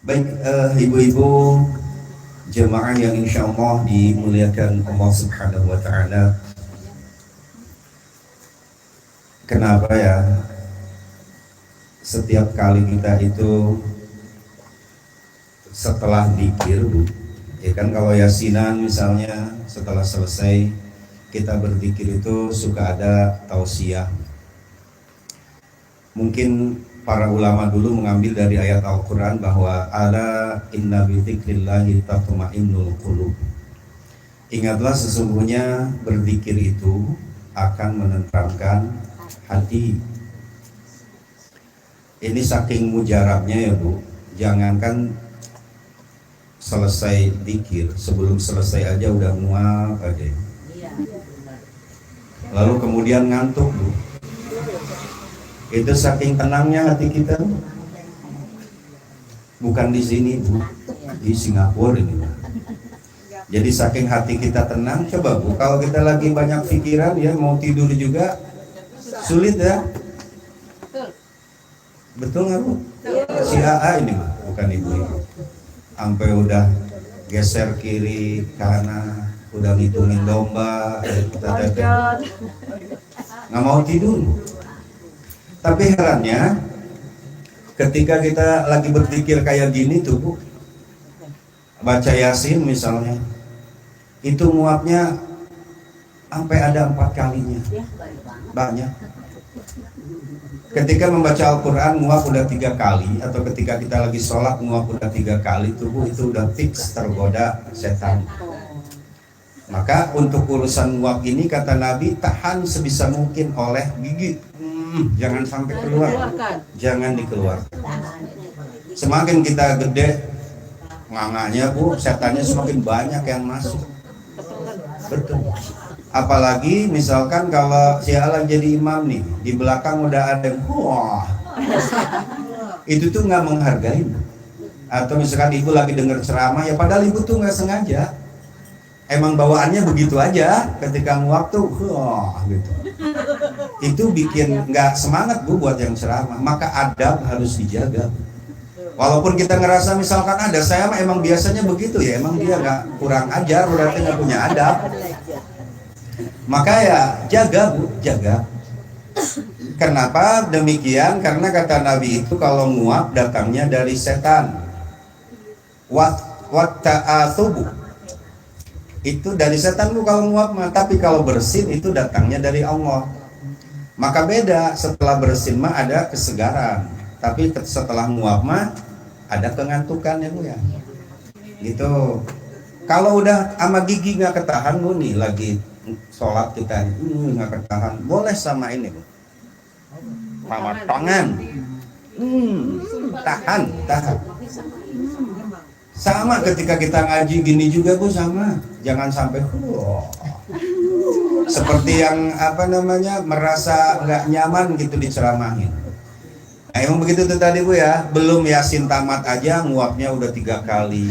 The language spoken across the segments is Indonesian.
Baik, ibu-ibu jemaah yang insya Allah dimuliakan Allah Subhanahu wa Ta'ala. Kenapa ya setiap kali kita itu setelah zikir, Bu, ya kan, kalau yasinan misalnya setelah selesai kita berzikir itu suka ada tausiah. Mungkin para ulama dulu mengambil dari ayat Al-Quran bahwa ala inna bi dzikrillahi tatma'innul qulub. Ingatlah sesungguhnya berzikir itu akan menenteramkan hati. Ini saking mujarabnya ya, Bu. Jangankan selesai zikir, sebelum selesai aja udah muak aja. Lalu kemudian ngantuk, Bu. Itu saking tenangnya hati kita. Bukan di sini, Bu, di Singapura ini, Bu. Jadi saking hati kita tenang, coba, Bu, kalau kita lagi banyak pikiran ya, mau tidur juga sulit ya. Betul nggak, Bu? Si AA ini, Bu, bukan ibu-ibu. Sampai udah geser kiri kanan, udah ngitungin domba, nggak mau tidur. Tapi herannya ketika kita lagi berzikir kayak gini tuh, Bu, baca Yasin misalnya, itu muapnya sampai ada 4 kalinya. Banyak. Ketika membaca Al-Quran muap udah 3 kali, atau ketika kita lagi sholat muap udah 3 kali, tubuh itu udah fix tergoda setan. Maka untuk urusan muap ini kata Nabi, tahan sebisa mungkin oleh gigi. Jangan sampai keluar, jangan dikeluarkan. Semakin kita gede nganganya, Bu, setannya semakin banyak yang masuk. Betul. Apalagi misalkan kalau si Alang jadi imam nih, di belakang udah ada yang wah, itu tuh nggak menghargai. Atau misalkan ibu lagi dengar ceramah, ya padahal ibu tuh nggak sengaja, emang bawaannya begitu aja. Ketika nguap tuh wah gitu, itu bikin nggak semangat, Bu, buat yang ceramah. Maka adab harus dijaga. Walaupun kita ngerasa misalkan ada, saya emang biasanya begitu ya, emang dia nggak, kurang ajar, berarti nggak punya adab. Maka ya jaga, Bu, jaga. Kenapa demikian? Karena kata Nabi itu kalau nguap datangnya dari setan. Wat ta'atsubu itu dari setan, Bu, kalau nguap mah. Tapi kalau bersin itu datangnya dari Allah. Maka beda, setelah bersin mah ada kesegaran, tapi setelah nguap mah ada kengantukan ya, Bu, ya. Gitu. Kalau udah sama gigi nggak ketahan, Bu, nih lagi sholat kita nggak ketahan, boleh sama ini, Bu, sama tangan, tahan. Sama ketika kita ngaji gini juga, Bu, sama. Jangan sampai seperti yang merasa nggak nyaman gitu diceramahin. Nah, emang begitu tuh tadi, Bu, ya. Belum Yasin tamat aja nguapnya udah 3 kali.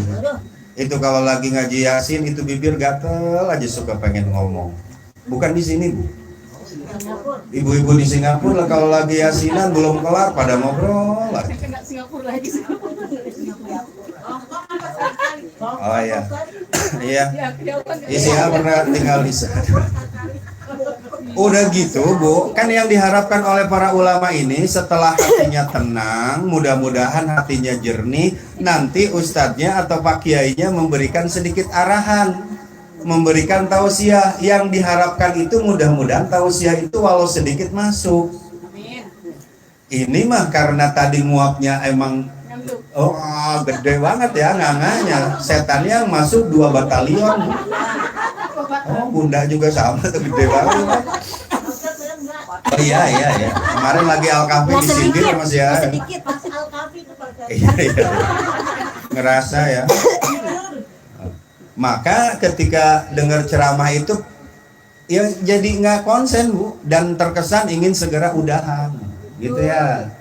Itu kalau lagi ngaji Yasin itu bibir gatel aja, suka pengen ngomong. Bukan di sini, Bu. Ibu-ibu di Singapura kalau lagi Yasinan belum kelar pada ngobrol lagi. Oh iya. Iya. Isi pernah tinggal di sana. Udah gitu, Bu, kan yang diharapkan oleh para ulama ini setelah hatinya tenang, mudah-mudahan hatinya jernih, nanti ustadznya atau pak kiainya memberikan sedikit arahan, memberikan tausiah. Yang diharapkan itu mudah-mudahan tausiah itu walau sedikit masuk. Ini mah karena tadi nguapnya emang gede banget ya nganganya, setannya masuk 2 batalion. Bunda juga sama tuh, gede banget. Oh iya. Kemarin lagi Al-Kahfi disindir sama si ya. Sedikit pas Al-Kahfi itu iya. Ngerasa ya. Maka ketika dengar ceramah itu ya jadi nggak konsen, Bu, dan terkesan ingin segera udahan gitu ya.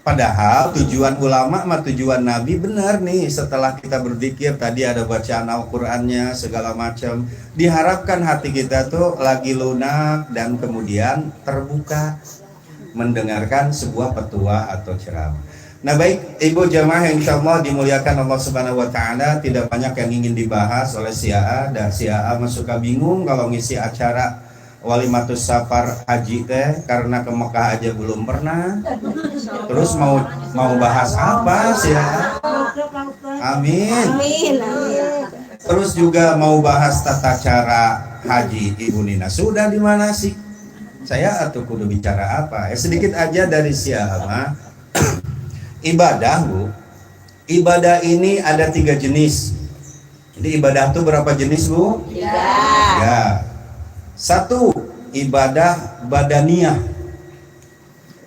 Padahal tujuan ulama sama tujuan Nabi benar nih. Setelah kita berzikir tadi ada bacaan Al-Qur'annya segala macam, diharapkan hati kita tuh lagi lunak dan kemudian terbuka mendengarkan sebuah petua atau ceramah. Nah baik ibu jamaah yang insya Allah dimuliakan Allah Subhanahu Wa Taala, tidak banyak yang ingin dibahas oleh si AA, dan si AA suka bingung kalau ngisi acara Walimatus Safar haji teh karena ke Mekah aja belum pernah. Terus mau bahas apa sih ya? Amin. Terus juga mau bahas tata cara haji Ibu Nina. Sudah di mana sih? Saya atau kudu bicara apa? Sedikit aja dari siapa? Ibadah Bu. Ibadah ini ada 3 jenis. Jadi ibadah itu berapa jenis Bu? 3. Ya. 1, ibadah badaniyah.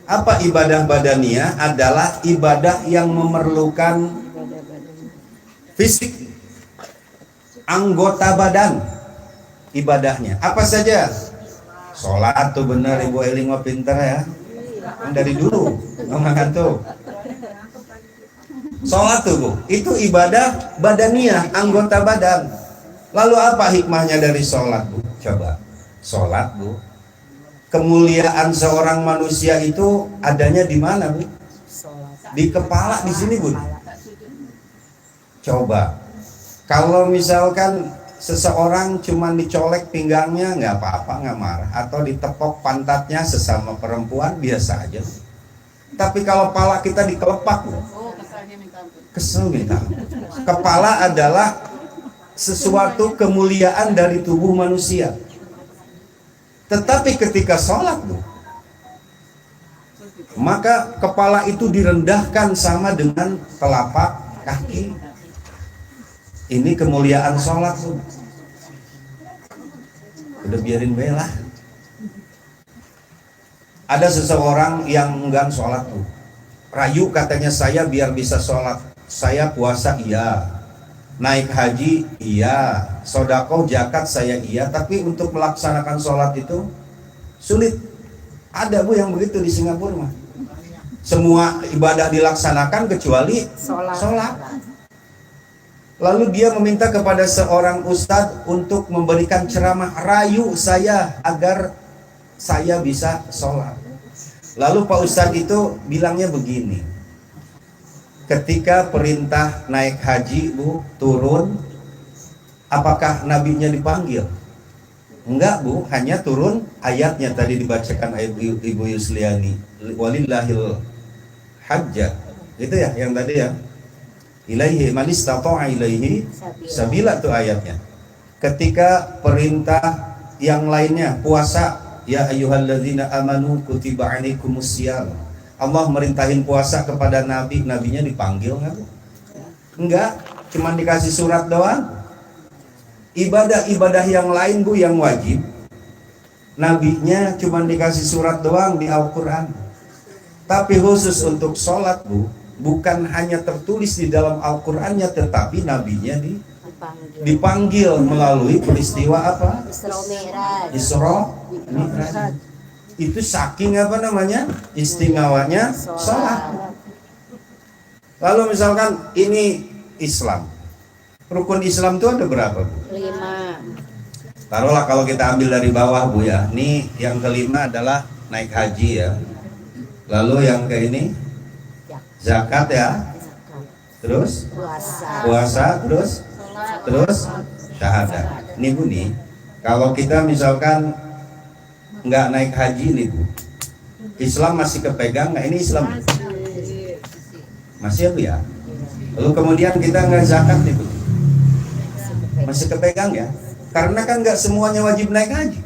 Apa ibadah badaniyah? Adalah ibadah yang memerlukan fisik, anggota badan ibadahnya. Apa saja? Sholat tuh bener Ibu Eling mah pinter ya. Dari dulu ngomong tuh. Sholat tuh Bu, itu ibadah badaniyah, anggota badan. Lalu apa hikmahnya dari sholat Bu? Coba, sholat Bu, kemuliaan seorang manusia itu adanya di mana Bu? Di kepala, di sini Bu. Coba, kalau misalkan seseorang cuma dicolek pinggangnya nggak apa-apa, nggak marah, atau ditepok pantatnya sesama perempuan biasa aja. Tapi kalau kepala kita dikelepak Bu, kesel minta. Kepala adalah sesuatu kemuliaan dari tubuh manusia. Tetapi ketika sholat Bu, maka kepala itu direndahkan sama dengan telapak kaki. Ini kemuliaan sholat Bu. Udah biarin belah. Ada seseorang yang enggan sholat Bu, rayu katanya, saya biar bisa sholat, saya puasa iya, naik haji iya, sodako zakat saya iya, tapi untuk melaksanakan sholat itu sulit. Ada Bu yang begitu di Singapura mah. Semua ibadah dilaksanakan kecuali sholat. Lalu dia meminta kepada seorang ustadz untuk memberikan ceramah, rayu saya agar saya bisa sholat. Lalu Pak Ustadz itu bilangnya begini, ketika perintah naik haji Bu turun, apakah nabinya dipanggil? Enggak Bu, hanya turun ayatnya tadi dibacakan Ibu Yusliani, walillahil hajjah, itu ya yang tadi ya, ilaihi man istata'a ilaihi sabila, tuh ayatnya. Ketika perintah yang lainnya puasa, ya ayyuhalladzina amanu kutiba alaikumusiyam, Allah merintahin puasa kepada nabi, nabinya dipanggil nggak Bu? Enggak, cuma dikasih surat doang. Ibadah-ibadah yang lain Bu yang wajib, nabinya cuma dikasih surat doang di Al-Quran. Tapi khusus untuk sholat Bu, bukan hanya tertulis di dalam Al-Qurannya, tetapi nabinya dipanggil melalui peristiwa apa? Isra Mi'raj. Itu saking apa namanya? Istimewanya sholat. Lalu misalkan ini Islam, rukun Islam itu ada berapa Bu? 5. Taruhlah kalau kita ambil dari bawah Bu ya, ini yang kelima adalah naik haji ya. Lalu yang ke ini zakat ya, terus puasa, terus syahadat. Ini Bu nih, kalau kita misalkan nggak naik haji nih Bu, Islam masih kepegang nggak? Ini Islam masih ya Bu ya. Lalu kemudian kita nggak zakat nih Bu, masih kepegang ya, karena kan nggak semuanya wajib naik haji,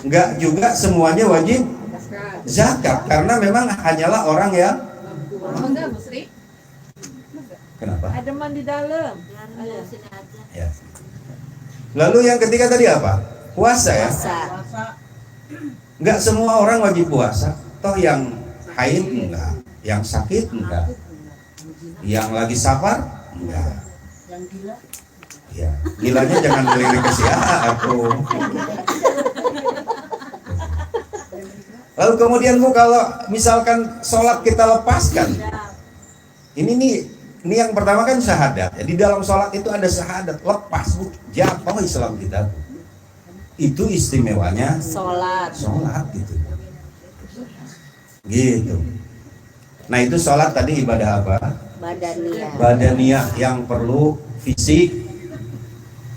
nggak juga semuanya wajib zakat, karena memang hanyalah orang yang kenapa? Ada mandi dalam. Ya. Lalu yang ketiga tadi apa? Puasa ya. Nggak semua orang wajib puasa. Toh yang haid enggak, yang sakit enggak, yang lagi safar enggak. Yang gila? Ya, gilanya jangan melirik ke siapa aku. Lalu kemudian Bu, kalau misalkan sholat kita lepaskan, ini yang pertama kan syahadat. Di dalam sholat itu ada syahadat, lepas Bu, jatuh Islam kita. Itu istimewanya sholat gitu. gitu. Nah itu sholat tadi ibadah apa? Badaniyah yang perlu fisik,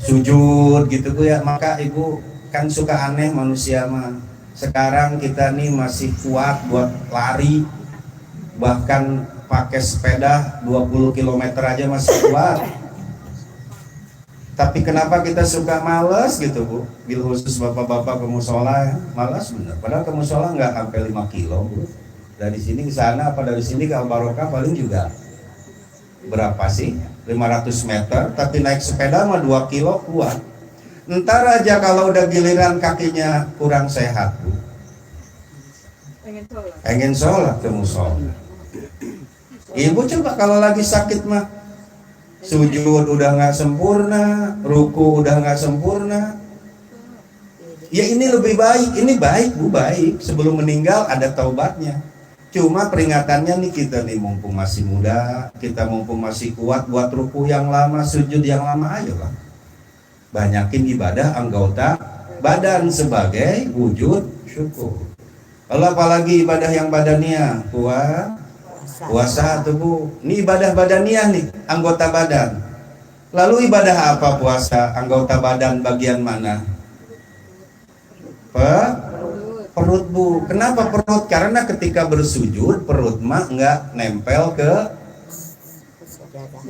sujud gitu Bu ya. Maka Ibu kan suka aneh manusia mah. Sekarang kita nih masih kuat buat lari, bahkan pakai sepeda 20 km aja masih kuat. Tapi kenapa kita suka males gitu Bu? Bil khusus bapak-bapak ke musola ya, malas bener. Padahal ke musola nggak sampai 5 kilo Bu. Dari sini ke sana apa dari sini ke Al Barokah paling juga berapa sih? 500 meter, tapi naik sepeda mah 2 kilo kuat. Ntar aja kalau udah giliran kakinya kurang sehat Bu, pengen sholat ke musola. Ibu coba kalau lagi sakit mah sujud udah nggak sempurna, ruku udah nggak sempurna. Ya ini lebih baik, ini baik Bu, baik. Sebelum meninggal ada taubatnya. Cuma peringatannya nih, kita nih mumpung masih muda, kita mumpung masih kuat buat ruku yang lama, sujud yang lama, ayolah banyakin ibadah anggota badan sebagai wujud syukur. Lalu apalagi ibadah yang badannya, puasa tuh Bu. Ini ibadah badannya nih, anggota badan. Lalu ibadah apa puasa? Anggota badan bagian mana? Perut Bu. Kenapa perut? Karena ketika bersujud perut mah nggak nempel ke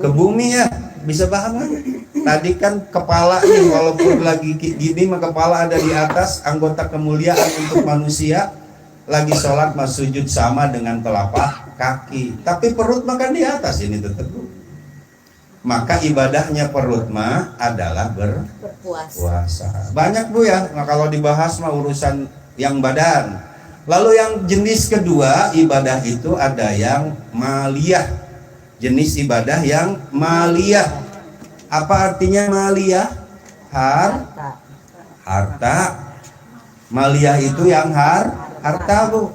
bumi ya. Bisa paham kan? Tadi kan kepala nih, walaupun lagi gini mah kepala ada di atas, anggota kemuliaan untuk manusia. Lagi sholat mah sujud sama dengan telapak kaki. Tapi perut mah kan di atas ini tetap Bu. Maka ibadahnya perut mah adalah berpuasa. Banyak Bu ya. Nah, kalau dibahas mah urusan yang badan. Lalu yang jenis kedua ibadah itu ada yang maliyah. Jenis ibadah yang maliyah. Apa artinya maliyah? Harta. Maliyah itu yang harta Bu.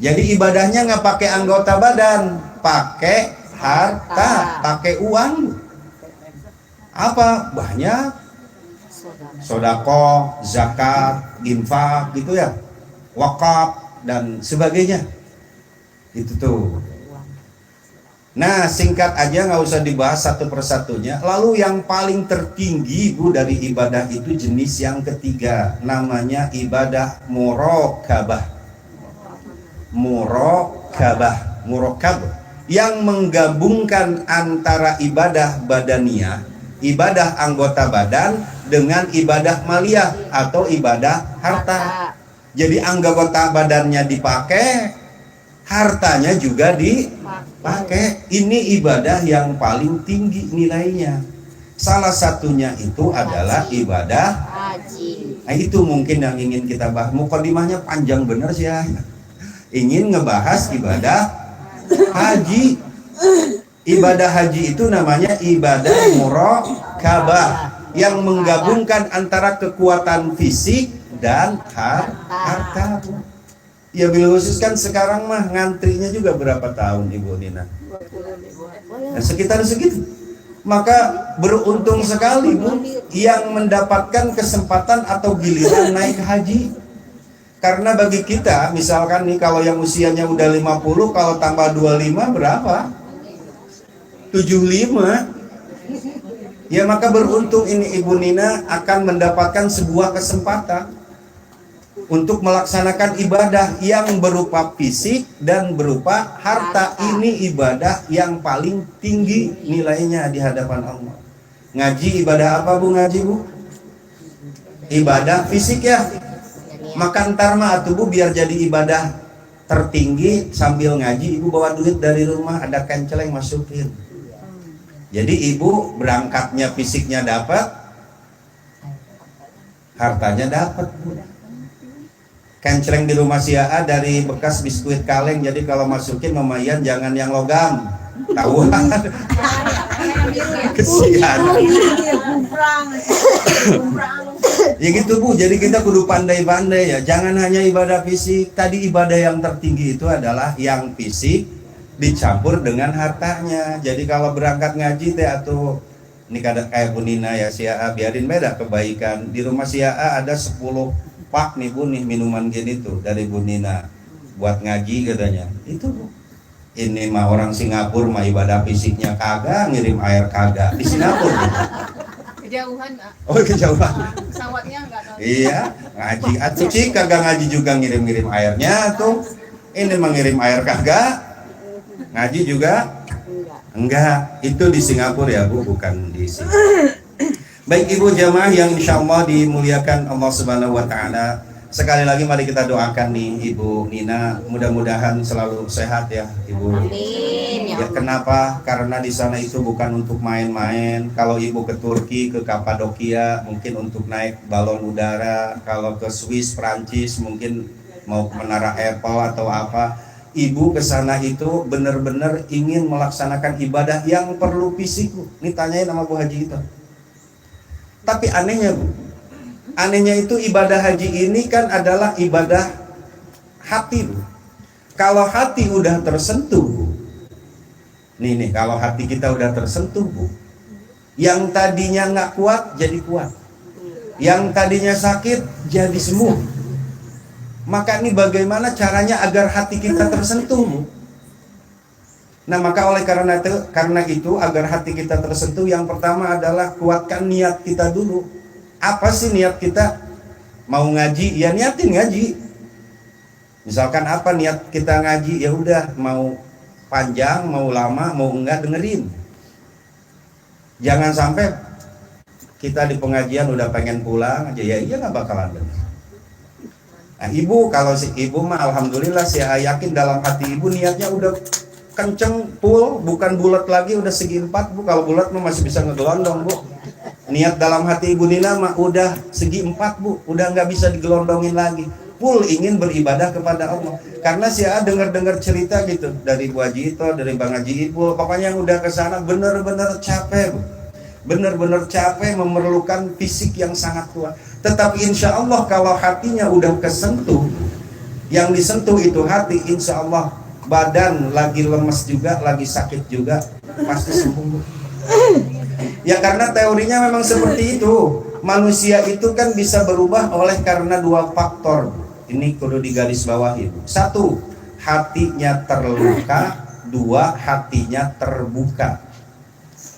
Jadi ibadahnya nggak pakai anggota badan, pakai harta, pakai uang. Apa? Banyak. Sodako, zakat, infak gitu ya, wakaf dan sebagainya. Itu tuh. Nah singkat aja, nggak usah dibahas satu persatunya. Lalu yang paling tertinggi Bu dari ibadah itu jenis yang ketiga, namanya ibadah muraqabah. Muraqabah yang menggabungkan antara ibadah badaniyah, ibadah anggota badan dengan ibadah maliyah atau ibadah harta. Jadi anggota badannya dipakai, hartanya juga dipakai. Ini ibadah yang paling tinggi nilainya. Salah satunya itu adalah ibadah haji. Nah itu mungkin yang ingin kita bahas. Mukadimahnya panjang bener sih ya. Ingin ngebahas ibadah haji. Ibadah haji itu namanya ibadah muraqabah yang menggabungkan antara kekuatan fisik dan harta. Ya bil khusus kan sekarang mah ngantrinya juga berapa tahun Ibu Nina? Nah, sekitar segitu. Maka beruntung sekali Bu yang mendapatkan kesempatan atau giliran naik haji. Karena bagi kita misalkan nih kalau yang usianya udah 50, kalau tambah 25 berapa? 75. Ya maka beruntung ini Ibu Nina akan mendapatkan sebuah kesempatan untuk melaksanakan ibadah yang berupa fisik dan berupa harta. Ini ibadah yang paling tinggi nilainya di hadapan Allah. Ngaji ibadah apa Bu ngaji Bu? Ibadah fisik ya. Maka ntar mah atuh Bu biar jadi ibadah tertinggi sambil ngaji Ibu bawa duit dari rumah, ada kenceleng masukin. Jadi Ibu berangkatnya fisiknya dapat, hartanya dapat. Kenceleng di rumah si AA dari bekas biskuit kaleng, jadi kalau masukin lumayan, jangan yang logam. Tahuan. Kesian. Ya gitu Bu, jadi kita kudu pandai-pandai ya. Jangan hanya ibadah fisik. Tadi ibadah yang tertinggi itu adalah yang fisik dicampur dengan hartanya. Jadi kalau berangkat ngaji teh atau ini kayak Bu Nina ya si AA, biarin beda kebaikan. Di rumah si AA ada 10 pak nih Bu nih minuman gini tuh dari Bu Nina. buat ngaji katanya. Itu Bu. Ini mah orang Singapura mah ibadah fisiknya kagak, ngirim air kagak di Singapura. Kejauhan, Oh kejauhan. pesawatnya enggak tahu. Iya, ngaji. Atuh cik kagak ngaji juga ngirim-ngirim airnya tuh. Ini mengirim air kagak. Ngaji juga enggak. Itu di Singapura ya Bu, bukan di sini. Baik Ibu jamaah yang insya Allah dimuliakan Allah Subhanahu Wa Taala. Sekali lagi mari kita doakan nih Ibu Nina, mudah-mudahan selalu sehat ya Ibu. Amin. Ya kenapa? Karena di sana itu bukan untuk main-main. Kalau Ibu ke Turki, ke Kapadokia, mungkin untuk naik balon udara. Kalau ke Swiss, Prancis, mungkin mau ke Menara Eiffel atau apa. Ibu ke sana itu benar-benar ingin melaksanakan ibadah yang perlu fisik. Ini tanyain sama Bu Haji itu. Tapi anehnya Bu, anehnya itu ibadah haji ini kan adalah ibadah hati Bu. Kalau hati udah tersentuh Bu, nih kalau hati kita udah tersentuh Bu, yang tadinya nggak kuat jadi kuat, yang tadinya sakit jadi sembuh. Maka ini bagaimana caranya agar hati kita tersentuh Bu? Nah maka oleh karena itu agar hati kita tersentuh, yang pertama adalah kuatkan niat kita dulu. Apa sih niat kita? Mau ngaji, ya niatin ngaji. Misalkan apa niat kita ngaji, ya udah mau panjang, mau lama, mau enggak dengerin. Jangan sampai kita di pengajian udah pengen pulang aja, ya iya nggak bakalan benar. Nah Ibu, kalau si Ibu mah alhamdulillah saya yakin dalam hati Ibu niatnya udah kenceng, full, bukan bulat lagi, udah segi 4 Bu. Kalau bulat mah masih bisa ngegelondong Bu. Niat dalam hati Ibu Nina mah udah segi 4 Bu, udah nggak bisa digelondongin lagi. Full ingin beribadah kepada Allah. Karena saya dengar-dengar cerita gitu dari Bu Haji itu, dari Bang Haji Ibu, pokoknya yang udah kesana bener-bener capek Bu. Bener-bener capek, memerlukan fisik yang sangat kuat. Tetapi insya Allah kalau hatinya udah kesentuh, yang disentuh itu hati, insya Allah badan lagi lemes juga, lagi sakit juga, pasti sembuh. Ya karena teorinya memang seperti itu. Manusia itu kan bisa berubah oleh karena 2 faktor. Ini kudu digarisbawahi. 1, hatinya terluka. 2, hatinya terbuka.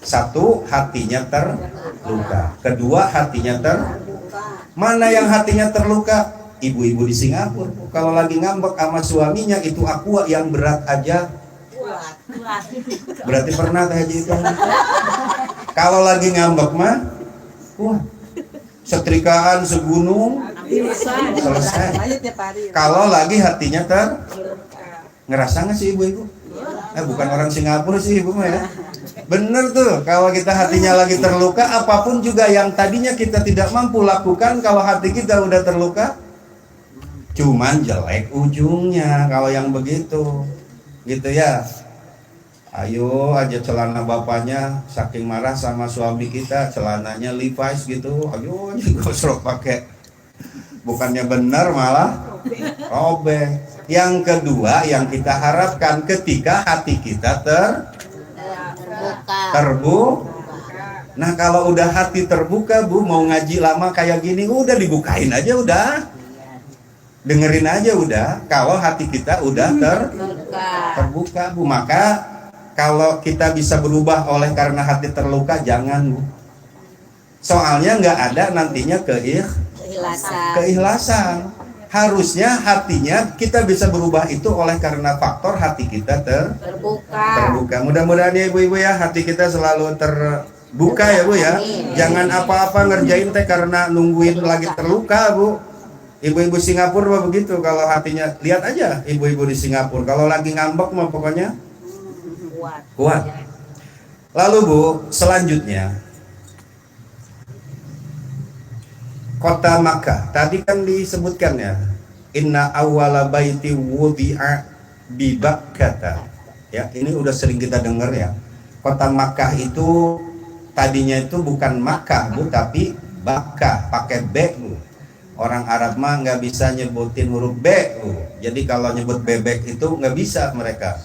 1, hatinya terluka. Kedua, hatinya terbuka. Mana yang hatinya terluka? Ibu-ibu di Singapura kalau lagi ngambek sama suaminya itu aqua yang berat aja kuat. Berarti pernah Teh Haji itu. Kalau lagi ngambek mah kuat. Setrikaan segunung selesai. Kalau lagi hatinya ngerasa nggak sih ibu-ibu? Bukan orang Singapura sih ibu mah ya. Bener tuh, kalau kita hatinya lagi terluka, apapun juga yang tadinya kita tidak mampu lakukan, kalau hati kita udah terluka, cuman jelek ujungnya kalau yang begitu, gitu ya. Ayo aja celana bapaknya saking marah sama suami kita, celananya Levi's gitu, ayo digosok pakai, bukannya benar malah robek. Yang kedua yang kita harapkan ketika hati kita terbuka. Nah kalau udah hati terbuka Bu, mau ngaji lama kayak gini udah dibukain aja udah. Dengerin aja udah, kalau hati kita udah terbuka Bu. Maka kalau kita bisa berubah oleh karena hati terluka, jangan Bu. Soalnya nggak ada nantinya keikhlasan. Harusnya hatinya kita bisa berubah itu oleh karena faktor hati kita terbuka. Mudah-mudahan ya ibu-ibu ya, hati kita selalu terbuka ya Bu ya. Jangan apa-apa ngerjain teh karena nungguin lagi terluka Bu. Ibu-ibu Singapura begitu, kalau hatinya, lihat aja ibu-ibu di Singapura, kalau lagi ngambek mah pokoknya kuat. Lalu Bu, selanjutnya kota Makkah. Tadi kan disebutkan ya, inna awwala baiti wudi'a bi Bakkah. Ya, ini udah sering kita dengar ya. Kota Makkah itu tadinya itu bukan Makkah Bu, tapi Bakkah, pakai B Bu. Orang Arab mah nggak bisa nyebutin huruf B Bu. Jadi kalau nyebut bebek itu nggak bisa mereka.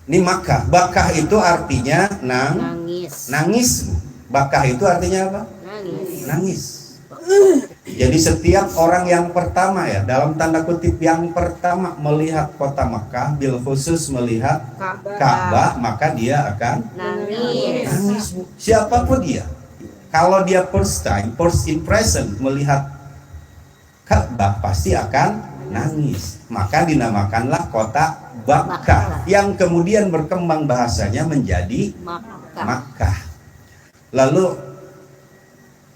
Ini Makkah. Bakkah itu artinya nangis. Bu. Bakkah itu artinya apa? Nangis. Jadi setiap orang yang pertama ya, dalam tanda kutip yang pertama melihat kota Mekah, bil khusus melihat Ka'bah, maka dia akan nangis. Siapapun dia. Kalau dia first time, first impression melihat Ka'bah pasti akan nangis. Maka dinamakanlah kota Bakkah yang kemudian berkembang bahasanya menjadi Makkah. Lalu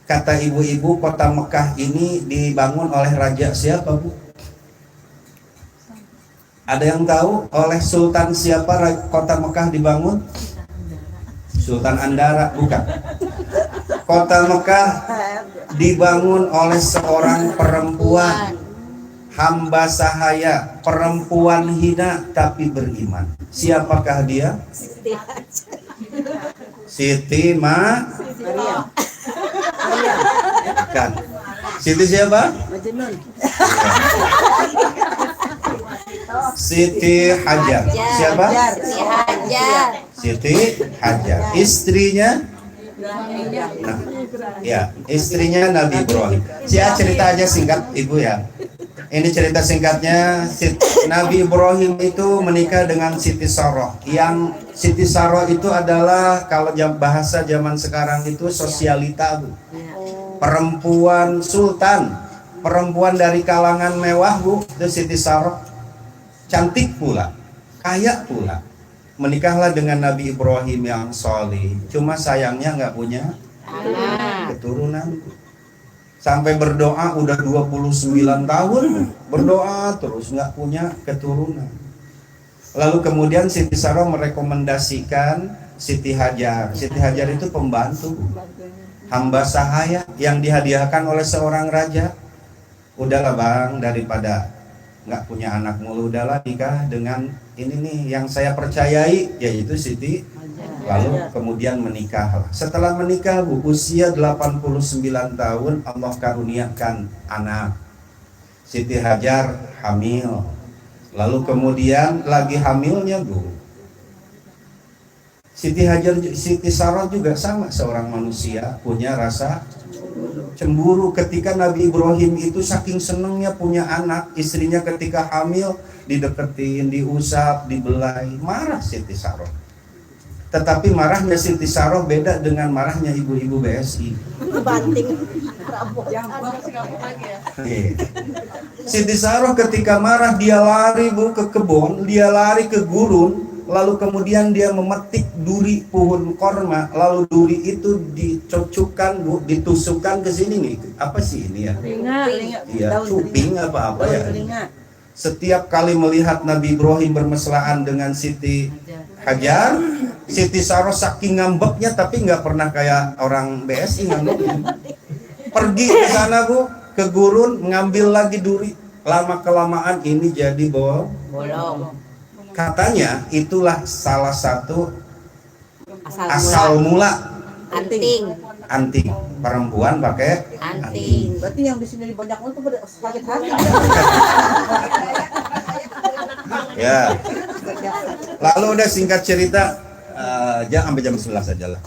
kata ibu-ibu, kota Mekah ini dibangun oleh raja siapa, Bu? Ada yang tahu oleh sultan siapa kota Mekah dibangun? Sultan Andara, bukan. Kota Mekah dibangun oleh seorang perempuan hamba sahaya, perempuan hina tapi beriman. Siapakah dia? Siti Maryam. Bukan. Siti siapa? Siti Hajar. Siapa? Siti Hajar. Istrinya? Nah, ya, istrinya Nabi Ibrahim. Cerita aja singkat Ibu ya. Ini cerita singkatnya, Nabi Ibrahim itu menikah dengan Siti Saroh. Yang Siti Saroh itu adalah kalau bahasa zaman sekarang itu sosialita, Bu. Perempuan sultan, perempuan dari kalangan mewah, Bu. Itu Siti Saroh. Cantik pula, kaya pula. Menikahlah dengan Nabi Ibrahim yang soleh. Cuma sayangnya nggak punya keturunan. Sampai berdoa udah 29 tahun berdoa terus nggak punya keturunan. Lalu kemudian Siti Saroh merekomendasikan Siti Hajar. Siti Hajar itu pembantu, hamba sahaya yang dihadiahkan oleh seorang raja. Udahlah Bang, daripada nggak punya anak mulu, udahlah nikah dengan ini nih yang saya percayai, yaitu Siti. Lalu kemudian menikah. Setelah menikah, Bu, usia 89 tahun Allah karuniakan anak. Siti Hajar hamil. Lalu kemudian lagi hamilnya, Bu, Siti Hajar, Siti Saroh juga sama, seorang manusia punya rasa cemburu ketika Nabi Ibrahim itu saking senengnya punya anak, istrinya ketika hamil dideketin, diusap, dibelai, marah Siti Saroh. Tetapi marahnya Siti Saroh beda dengan marahnya ibu-ibu BSI. Siti Saroh ketika marah dia lari, Bu, ke kebun, dia lari ke gurun, lalu kemudian dia memetik duri pohon korma, lalu duri itu dicocokkan, Bu, ditusukkan ke sini nih. Apa sih ini ya? Iya, cuping apa ya? Setiap kali melihat Nabi Ibrahim bermesraan dengan Siti Hajar, Siti Saroh saking ngambeknya, tapi nggak pernah kayak orang BSI ngambeknya. Pergi ke sana, Bu, ke gurun, ngambil lagi duri. Lama kelamaan ini jadi bolong. Katanya itulah salah satu asal mula anting. Perempuan pakai anting. Berarti yang di sini banyak untuk sakit hati. Ya. Lalu udah singkat cerita, jangan sampai jam 11 saja lah.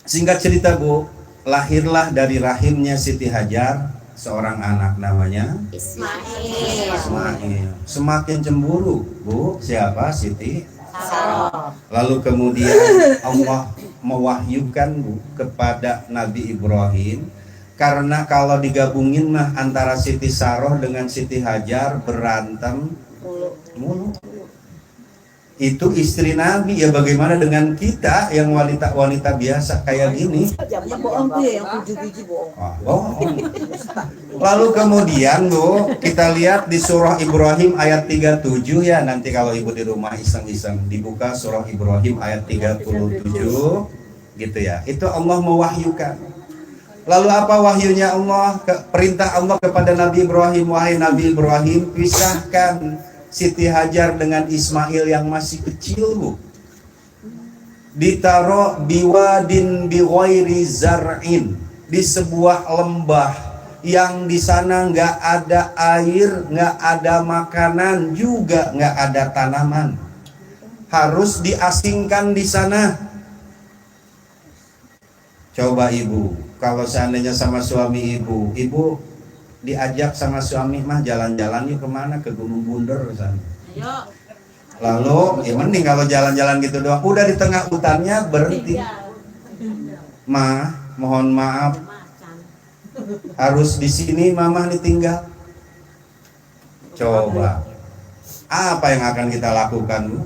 Singkat cerita, Bu, lahirlah dari rahimnya Siti Hajar seorang anak namanya Ismail. Semakin cemburu, Bu, siapa? Siti Saroh. Lalu kemudian Allah mewahyukan, Bu, kepada Nabi Ibrahim, karena kalau digabungin mah antara Siti Saroh dengan Siti Hajar berantem mulu. Itu istri Nabi, ya bagaimana dengan kita yang wanita biasa kayak gini? Yang bohong tuh ya, yang 7 biji bohong. Bohong. Lalu kemudian, Bu, kita lihat di surah Ibrahim ayat 37 ya, nanti kalau Ibu di rumah iseng-iseng dibuka surah Ibrahim ayat 37 gitu ya. Itu Allah mewahyukan. Lalu apa wahyunya Allah? Perintah Allah kepada Nabi Ibrahim, wahai Nabi Ibrahim, pisahkan Siti Hajar dengan Ismail yang masih kecil, Bu. Ditaruh biwadin bighairi zar'in, di sebuah lembah yang di sana nggak ada air, nggak ada makanan, juga nggak ada tanaman. Harus diasingkan di sana. Coba Ibu, kalau seandainya sama suami ibu diajak sama suami mah jalan-jalan yuk kemana, ke Gunung Bunder sana. Ayo. Lalu ya mending kalau jalan-jalan gitu doang, udah di tengah hutannya berhenti. Mohon maaf, harus di sini mama ditinggal. Coba apa yang akan kita lakukan, Bu?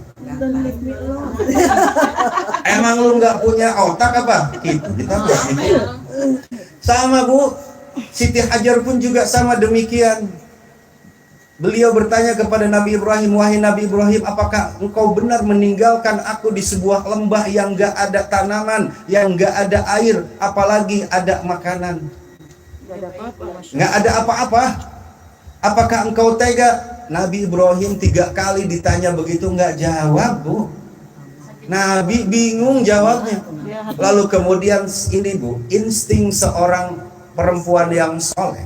Emang lu nggak punya otak apa? Kita nggak gitu. Sama, Bu. Siti Hajar pun juga sama demikian. Beliau bertanya kepada Nabi Ibrahim, wahai Nabi Ibrahim, apakah engkau benar meninggalkan aku di sebuah lembah yang nggak ada tanaman, yang nggak ada air, apalagi ada makanan, nggak ada apa-apa? Apakah engkau tega? Nabi Ibrahim 3 kali ditanya begitu nggak jawab, Bu. Nabi bingung jawabnya. Lalu kemudian ini, Bu, insting seorang perempuan yang soleh,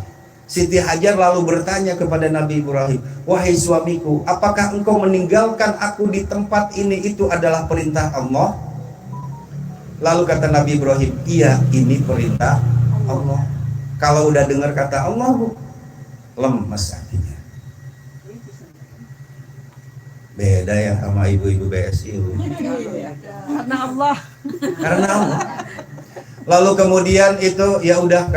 Siti Hajar lalu bertanya kepada Nabi Ibrahim, wahai suamiku, apakah engkau meninggalkan aku di tempat ini itu adalah perintah Allah? Lalu kata Nabi Ibrahim, iya, ini perintah Allah. Kalau udah dengar kata Allah, Bu, lemes hatinya. Beda ya sama ibu-ibu BSI. Karena Allah. Karena Allah. Lalu kemudian itu ya udah,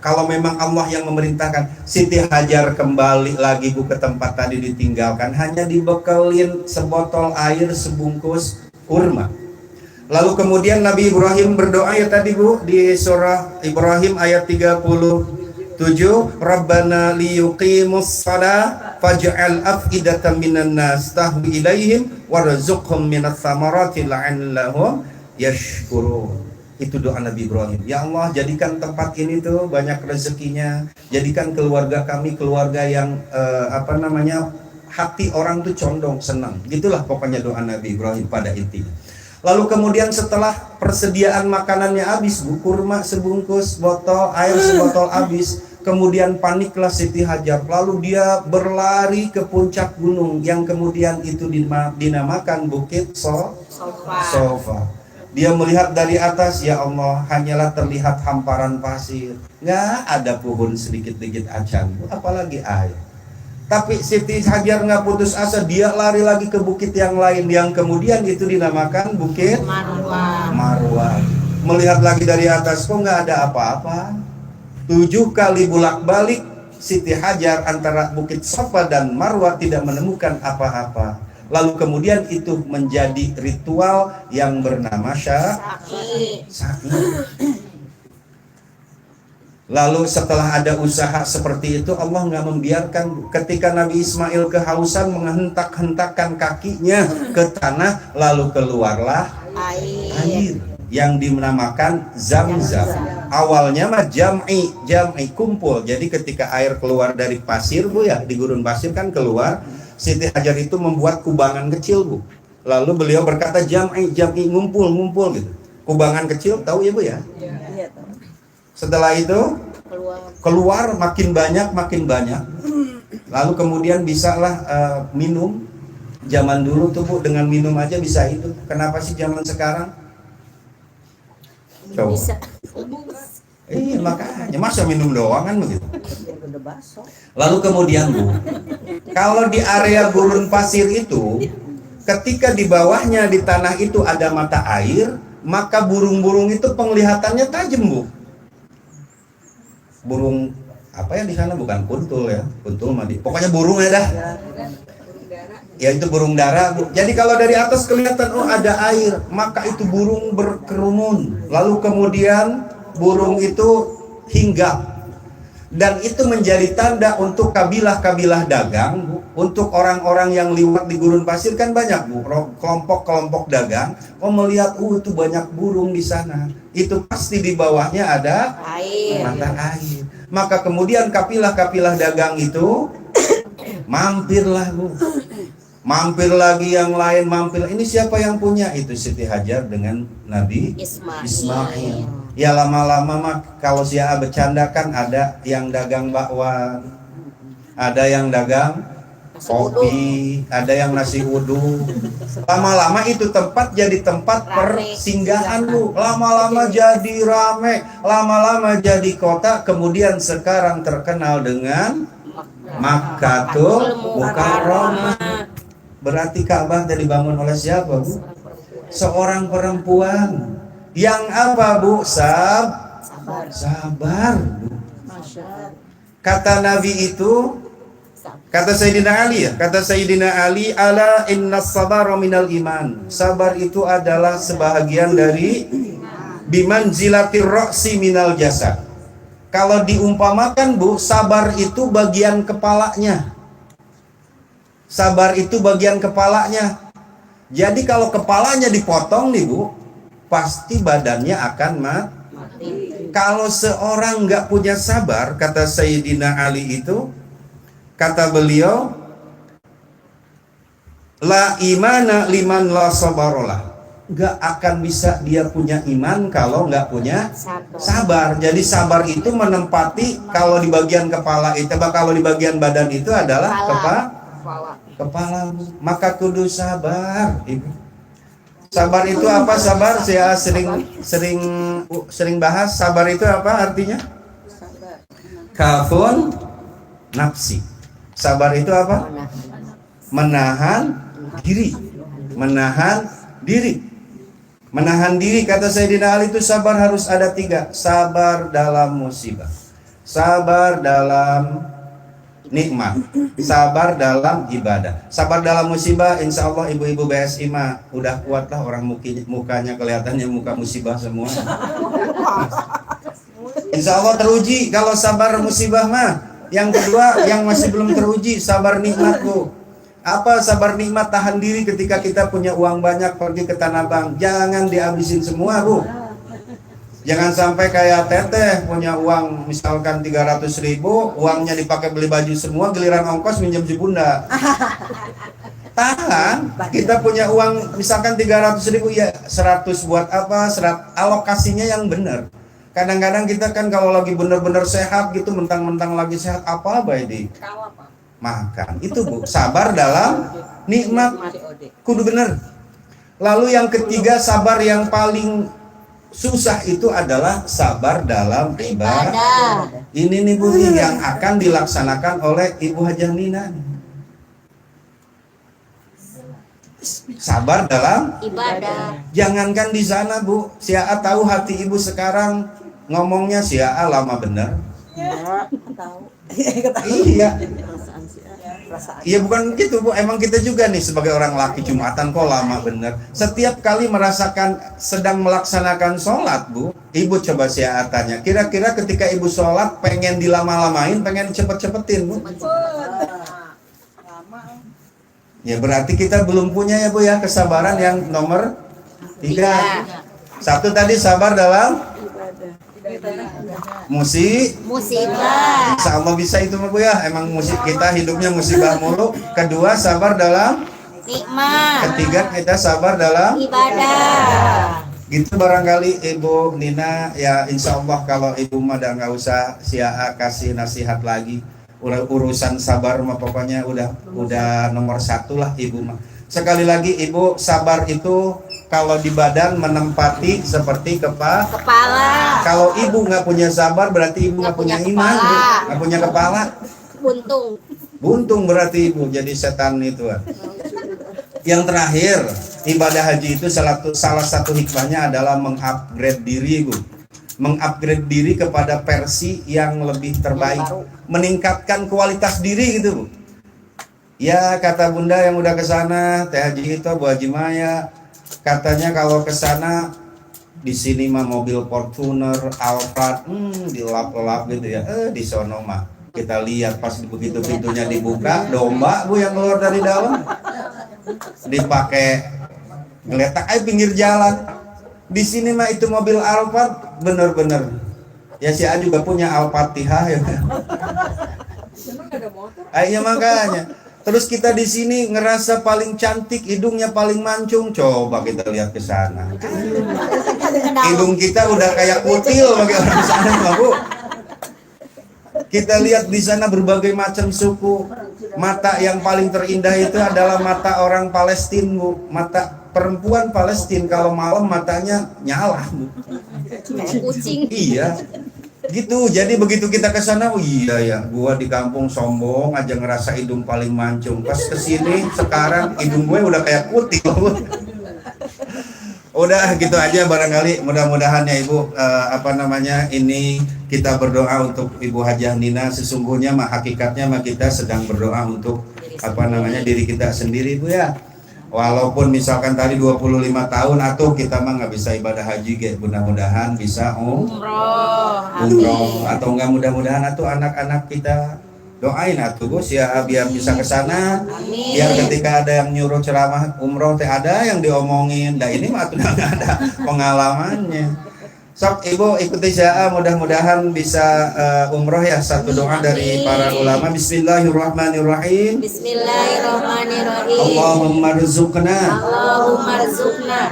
kalau memang Allah yang memerintahkan, Siti Hajar kembali lagi, Bu, ke tempat tadi ditinggalkan, hanya dibekelin sebotol air, sebungkus kurma. Lalu kemudian Nabi Ibrahim berdoa ya tadi, Bu, di surah Ibrahim ayat 37, Rabbana liyuqimus shalah faj'al af'idatan minan nas tahwi ilaihim warzuqhum minats thamarati la'allahum yashkurun. Itu doa Nabi Ibrahim. Ya Allah, jadikan tempat ini tuh banyak rezekinya. Jadikan keluarga kami keluarga yang hati orang tuh condong, senang. Gitulah pokoknya doa Nabi Ibrahim pada intinya. Lalu kemudian setelah persediaan makanannya habis, Bu, kurma sebungkus, botol air sebotol habis, kemudian paniklah Siti Hajar. Lalu dia berlari ke puncak gunung yang kemudian itu dinamakan Bukit Sofa. Dia melihat dari atas, ya Allah, hanyalah terlihat hamparan pasir, nggak ada pohon sedikit-sedikit acan, apalagi air. Tapi Siti Hajar nggak putus asa, dia lari lagi ke bukit yang lain, yang kemudian itu dinamakan Bukit Marwah. Melihat lagi dari atas, kok nggak ada apa-apa. 7 kali bolak-balik Siti Hajar antara Bukit Safa dan Marwah tidak menemukan apa-apa. Lalu kemudian itu menjadi ritual yang bernama Sya'i. Lalu setelah ada usaha seperti itu, Allah nggak membiarkan. Ketika Nabi Ismail kehausan, menghentak-hentakkan kakinya ke tanah, lalu keluarlah air yang dinamakan Zam-Zam. Awalnya mah jam'i kumpul. Jadi ketika air keluar dari pasir, Bu, ya, di gurun pasir kan keluar, Siti Hajar itu membuat kubangan kecil, Bu. Lalu beliau berkata jam'i ngumpul gitu. Kubangan kecil, tahu ya, Bu, ya? Iya, tahu. Setelah itu keluar makin banyak. Lalu kemudian bisalah minum. Zaman dulu tuh, Bu, dengan minum aja bisa itu. Kenapa sih zaman sekarang? Coba. Makanya masa minum doang kan begitu. Lalu kemudian, Bu, kalau di area gurun pasir itu, ketika di bawahnya di tanah itu ada mata air, maka burung-burung itu penglihatannya tajam, Bu. Burung apa ya di sana, bukan kuntul ya, kuntul madi. Pokoknya burung ya dah. Ya itu burung dara, Bu. Jadi kalau dari atas kelihatan ada air, maka itu burung berkerumun. Lalu kemudian burung itu hinggap. Dan itu menjadi tanda untuk kabilah-kabilah dagang, Bu. Untuk orang-orang yang liwat di gurun pasir kan banyak, Bu. Kelompok-kelompok dagang melihat itu banyak burung di sana. Itu pasti di bawahnya ada mata air. Maka kemudian kabilah-kabilah dagang itu mampirlah, Bu. Mampir lagi yang lain, mampir. Ini siapa yang punya? Itu Siti Hajar dengan Nabi Ismail. Ya lama-lama mah kalau siapa bercanda kan ada yang dagang bakwan, ada yang dagang kopi, ada yang nasi uduk. Lama-lama itu tempat jadi tempat persinggahan Bu. Lama-lama jadi rame, lama-lama jadi kota, kemudian sekarang terkenal dengan Makkatul Mukarramah. Berarti Ka'bah tadi dibangun oleh siapa Bu? Seorang perempuan yang apa Bu? Sabar Bu. Kata Nabi itu, kata Sayyidina Ali ya, kata Sayyidina Ali, ala innas sabara minal iman. Sabar itu adalah sebahagian dari bimanzilatir ra'si minal jasad. Kalau diumpamakan Bu, sabar itu bagian kepalanya. Sabar itu bagian kepalanya. Jadi kalau kepalanya dipotong nih Bu, pasti badannya akan mati. Kalau seorang nggak punya sabar, kata Sayyidina Ali itu, kata beliau, la imana liman la sabarolah. Nggak akan bisa dia punya iman kalau nggak punya sabar. Jadi sabar itu menempati, kalau di bagian kepala itu, kalau di bagian badan itu adalah kepala. Maka kudu sabar. Sabar itu apa? Sabar saya sering bahas. Sabar itu apa artinya? Kafun nafsi. Sabar itu apa? Menahan diri. Menahan diri. Menahan diri, kata Sayyidina Ali itu sabar harus ada 3. Sabar dalam musibah, sabar dalam nikmat, sabar dalam ibadah. Sabar dalam musibah, insya Allah ibu-ibu BSI mah udah kuat lah, orang mukanya kelihatannya muka musibah semua. Insya Allah teruji kalau sabar musibah mah. Yang kedua, yang masih belum teruji, sabar nikmat Bu. Apa sabar nikmat? Tahan diri ketika kita punya uang banyak, pergi ke Tanah Abang, jangan dihabisin semua Bu. Jangan sampai kayak Teteh punya uang misalkan 300.000, uangnya dipakai beli baju semua, giliran ongkos minjem si bunda. Tahan, kita punya uang misalkan 300.000, ya 100 buat apa? Alokasinya yang benar. Kadang-kadang kita kan kalau lagi benar-benar sehat gitu, mentang-mentang lagi sehat, apa ini? Makan. Itu Bu, sabar dalam nikmat. Kudu bener. Lalu yang ketiga, sabar yang paling susah itu adalah sabar dalam ibadah. Ini nih Bu yang akan dilaksanakan oleh Ibu Hajah Nina. Sabar dalam ibadah. Jangankan di sana Bu, Sia tahu hati Ibu sekarang ngomongnya Sia lama bener. Iya. Iya bukan gitu Bu, emang kita juga nih sebagai orang laki Jumatan kok lama bener. Setiap kali merasakan sedang melaksanakan sholat Bu, Ibu coba saya tanya, kira-kira ketika Ibu sholat pengen dilama-lamain, pengen cepet-cepetin Bu? Ya berarti kita belum punya ya Bu ya kesabaran yang nomor 3. Satu tadi sabar dalam musibah. Insya Allah bisa itu Bu ya. Emang kita hidupnya musibah mulu. Kedua sabar dalam nikmat. Ketiga kita sabar dalam ibadah. Gitu barangkali Ibu Nina ya, insya Allah kalau Ibu mah udah nggak usah Sia kasih nasihat lagi. Urusan sabar mah pokoknya udah nomor 1 lah Ibu mah. Sekali lagi Ibu, sabar itu kalau di badan menempati seperti kepala. Kalau Ibu nggak punya sabar berarti Ibu nggak punya iman, nggak punya kepala. Buntung berarti Ibu jadi setan itu. Yang terakhir, ibadah haji itu salah satu hikmahnya adalah mengupgrade diri Ibu. Mengupgrade diri kepada versi yang lebih terbaik, meningkatkan kualitas diri gitu Bu. Ya kata Bunda yang udah ke sana, Teh Haji itu Bu Haji Maya, katanya kalau ke sana di sini mah mobil Fortuner, Alphard, dilap-lap gitu ya. Di sono mah kita lihat pas begitu pintunya dibuka, domba Bu yang keluar dari dalam, dipakai geletak aja pinggir jalan. Di sini mah itu mobil Alphard bener-bener. Ya si A juga punya Al-Fatihah ya. Ayo makanya. Terus kita di sini ngerasa paling cantik, hidungnya paling mancung. Coba kita lihat ke sana. Hidung kita udah kayak kutil bagi orang di sana, Bu. Kita lihat di sana berbagai macam suku. Mata yang paling terindah itu adalah mata orang Palestina, Bu. Mata perempuan Palestina kalau malam matanya nyala, Bu. Kucing. Iya. Gitu. Jadi begitu kita ke sana, oh iya ya, gua di kampung sombong aja ngerasa hidung paling mancung. Pas kesini sekarang hidung gue udah kayak putih, Bu. Udah gitu aja barangkali, mudah-mudahan ya Ibu ini kita berdoa untuk Ibu Hajah Nina. Sesungguhnya mah hakikatnya mah kita sedang berdoa untuk diri kita sendiri, Bu ya. Walaupun misalkan tadi 25 tahun atau kita mah nggak bisa ibadah haji, mudah-mudahan bisa umroh atau enggak, mudah-mudahan atau anak-anak kita doain atuh Gus ya biar bisa ke sana. Biar ketika ada yang nyuruh ceramah umroh teh ada yang diomongin. Nah ini mah tuh nggak ada pengalamannya. Sok Ibu ikuti saya, mudah-mudahan bisa umroh ya. Satu doa dari para ulama. Bismillahirrahmanirrahim. Bismillahirrahmanirrahim. Allahumma rizukna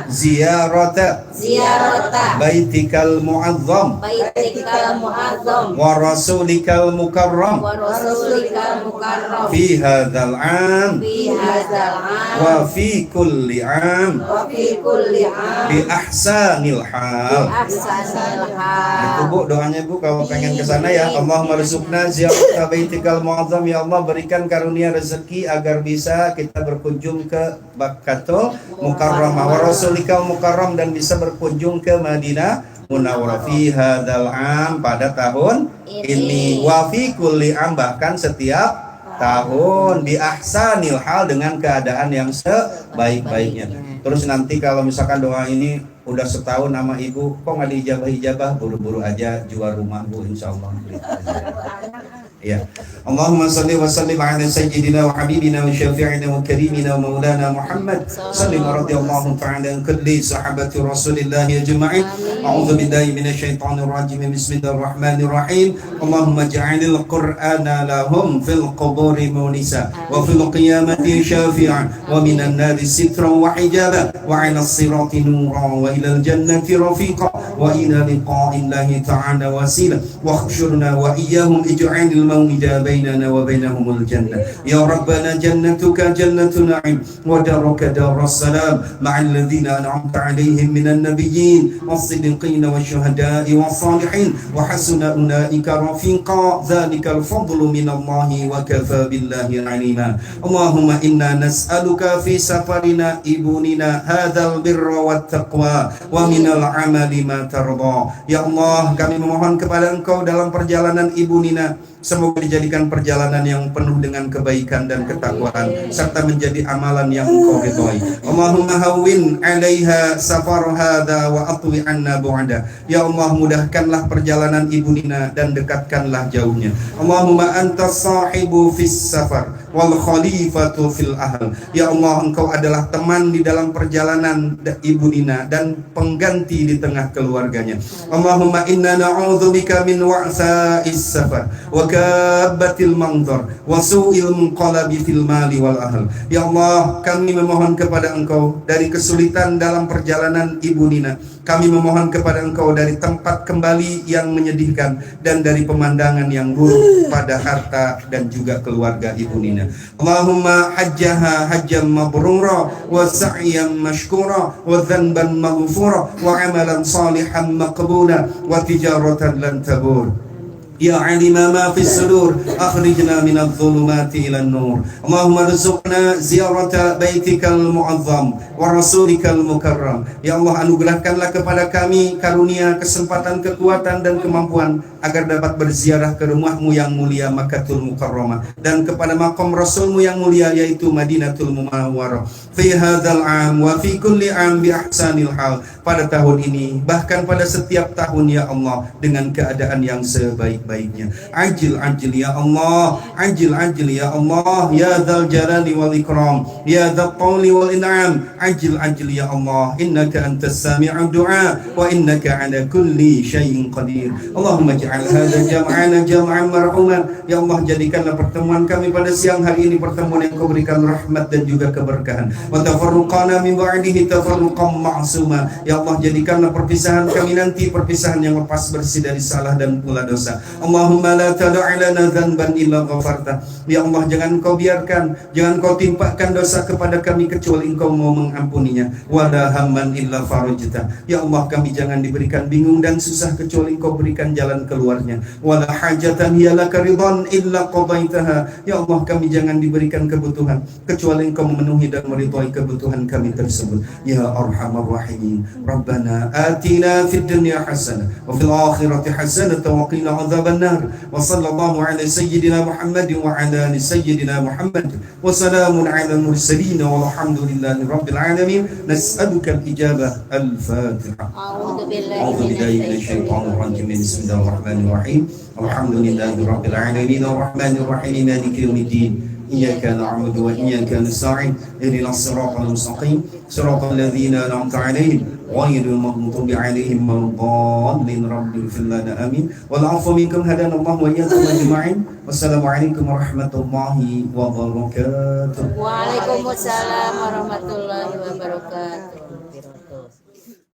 ziyarata baitikal mu'azzam wa rasulikal mukarram fi hadzal am wa fi kulli am bi ahsanil hal. Itu Bu doanya Bu kalau pengen ke sana ya. Allahumma rizukna ziyarata baitikal mu'azzam, ya Allah berikan karunia rezeki agar bisa kita berkunjung ke Bakkatul Mukarramah wa rasulikal mukarram dan bisa berkunjung ke Madinah Munawwarah fi hadzal am pada tahun ini wa fi kulli am bahkan setiap tahun bi ahsanil hal dengan keadaan yang sebaik-baiknya. Terus nanti kalau misalkan doa ini udah setahun nama Ibu kok nggak diijabah, buru-buru aja jual rumah Bu insyaallah. Ya. Allahumma salli wa sallim ala sayyidina wa habibina wa syafi'ina wa karimina wa maulana Muhammad sallallahu radhiyallahu ta'ala an kulli sahabati Rasulillah ajma'in. A'udzu billahi minasy syaithanir rajim. Bismillahirrahmanirrahim. Allahumma ij'alil qur'ana lahum fil quburi munisa wa fil qiyamati syafi'an wa minan nari sitran wa hijaba wa 'ala as-sirati nuran wa ila al-jannati rafiqa wa ila liqa'illahi ta'ala wasila wa khshurna wa iyyahum ij'alil موعدا بيننا وبينهم الجنة يا ربنا جنتك جنة نعيم ودارك دار السلام مع الذين أنعمت عليهم من النبيين والصديقين والشهداء والصالحين وحسن أولئك رفيقا ذلك الفضل من الله وكفى بالله عليما اللهم إنا نسألك في سفرنا إبننا هذا البر والتقوى ومن العمل ما ترضى. Ya Allah, kami memohon kepada Engkau dalam perjalanan Ibu Nina, semoga dijadikan perjalanan yang penuh dengan kebaikan dan ketakwaan serta menjadi amalan yang Engkau ridhai. Allahumma hawwin 'alaiha safar hadza wa atwi 'anna bu'da. Ya Allah, mudahkanlah perjalanan Ibu Nina dan dekatkanlah jauhnya. Allahumma antas sahibu fis safar wal khalifatu fil ahl. Ya Allah, Engkau adalah teman di dalam perjalanan Ibu Nina dan pengganti di tengah keluarganya. Allahumma inna na'udzubika min wa'sa'is safar wa kabbatil manzar wa su'il munqalabi fil mali wal ahl. Ya Allah, kami memohon kepada Engkau dari kesulitan dalam perjalanan Ibu Nina. Kami memohon kepada Engkau dari tempat kembali yang menyedihkan dan dari pemandangan yang buruk pada harta dan juga keluarga Ibu Nina. Allahumma hajjaha hajjam mabrura wa sa'yan mashkura wa dhanban maghfura wa amalan salihan maqbula wa tijaratan lan tabur. Ya alima ma fis sudur akhrijna minadh dhulumati ilan nur. Allahumma rizqna ziyarata baitikal mu'azzam wa rasulikal mukarram. Ya Allah, anugerahkanlah kepada kami karunia, kesempatan, kekuatan dan kemampuan agar dapat berziarah ke rumahmu yang mulia Makkatul Mukarramah dan kepada maqam Rasulmu yang mulia yaitu Madinatul Munawwarah fi hadzal am wa fi kulli am bi ahsanil hal. Pada tahun ini bahkan pada setiap tahun ya Allah dengan keadaan yang sebaik-baiknya. Ajil ya Allah, ajil ya Allah, ya dzal jalali wal ikram, ya dzal qawli wal in'am. Ajil ya Allah, innaka antas sami'ud du'a wa innaka ala kulli syai'in qadir. Allahumma ij'al hadza jam'ana jam'an marhuman. Ya Allah, jadikanlah pertemuan kami pada siang hari ini pertemuan yang Kau berikan rahmat dan juga keberkahan. Wa tafarruqana min ba'dihi tafarruqan ma'suma. Ya Ya Allah, jadikanlah perpisahan kami nanti perpisahan yang lepas bersih dari salah dan pula dosa. Allahumma la tada'a lana dzanban illa ghafarta. Ya Allah, jangan kau biarkan, jangan kau timpakan dosa kepada kami kecuali engkau mau mengampuninya. Wala hamman illa farajta. Ya Allah, kami jangan diberikan bingung dan susah kecuali engkau berikan jalan keluarnya. Wala hajatan hiya laka ridhan illa qadaitaha. Ya Allah, kami jangan diberikan kebutuhan kecuali engkau memenuhi dan meridhai kebutuhan kami tersebut. Ya arhamar rahimin. Rabbana atina fid dunya hasanah wa fil akhirati hasanah wa qina adzaban nar. Wa sallallahu ala sayyidina Muhammad wa ala ali sayyidina Muhammad. Wa salamun ala al-mursalin walhamdulillahi rabbil alamin. Nas'aluka al-ijabah. Al-Fatihah. A'udzu أعوذ بالله billahi من الشيطان الرجيم بسم الله الرحمن الرحيم الحمد لله رب العالمين الرحمن الرحيم مالك يوم الدين إياك نعبد وإياك نستعين اهدنا الصراط المستقيم صراط الذين أنعمت عليهم غير المغضوب عليهم ولا الضالين رب اغفر لنا آمين والعفو منكم هدانا الله وإياكم أجمعين والسلام عليكم ورحمة الله وبركاته. Waalaikumsalam warahmatullahi wabarakatuh.